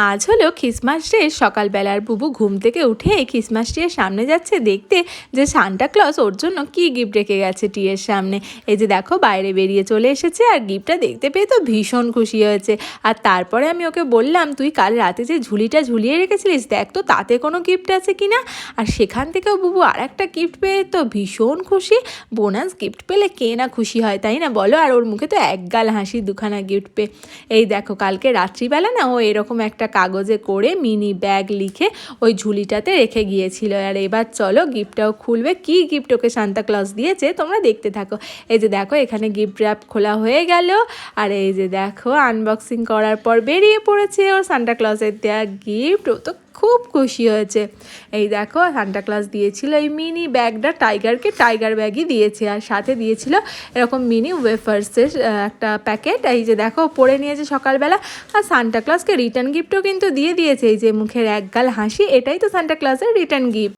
আজ হলো Christmas day. সকালবেলার বুবু ঘুম থেকে উঠে খ্রিসমাস ট্রিয়ের সামনে যাচ্ছে দেখতে যে সান্টা ক্লজ ওর জন্য কি গিফট রেখে গেছে ট্রিয়ের সামনে। এই যে দেখো বাইরে বেরিয়ে চলে এসেছে আর গিফটটা দেখতে পেয়ে তো ভীষণ খুশি হয়েছে। আর তারপরে আমি ওকে বললাম, তুই কাল রাতে যে ঝুলিটা ঝুলিয়ে রেখেছিলিস দেখ তো তাতে কোনো গিফট আছে কি না। আর সেখান থেকেও বুবু আর একটা গিফট পেয়ে তো ভীষণ খুশি। বোনাস গিফট পেলে কে না খুশি হয়, তাই না বলো? আর ওর মুখে তো একগাল হাসি দুখানা গিফট পেয়ে। এই দেখো কালকে রাত্রিবেলা না ও এরকম একটা কাগজে করে মিনি ব্যাগ লিখে ওই ঝুলিটাতে রেখে গিয়েছিল। আর এবার চলো গিফটটাও খুলবে। কি গিফট ওকে সান্তা ক্লজ দিয়েছে তোমরা দেখতে থাকো। এই যে দেখো এখানে গিফট র্যাপ খোলা হয়ে গেল। আর এই যে দেখো আনবক্সিং করার পর বেরিয়ে পড়েছে ওর সান্তা ক্লজের দেওয়া গিফট। ও তো খুব খুশি হয়েছে। এই দেখো সান্টা ক্লজ দিয়েছিল এই মিনি ব্যাগটা টাইগারকে, টাইগার ব্যাগই দিয়েছে। আর সাথে দিয়েছিল এরকম মিনি ওয়েফার্সের একটা প্যাকেট। এই যে দেখো পরে নিয়েছে সকালবেলা। আর সান্টা ক্লজকে রিটার্ন গিফটও কিন্তু দিয়ে দিয়েছে। এই যে মুখের একগাল হাসি, এটাই তো সান্টা ক্লজের রিটার্ন গিফট।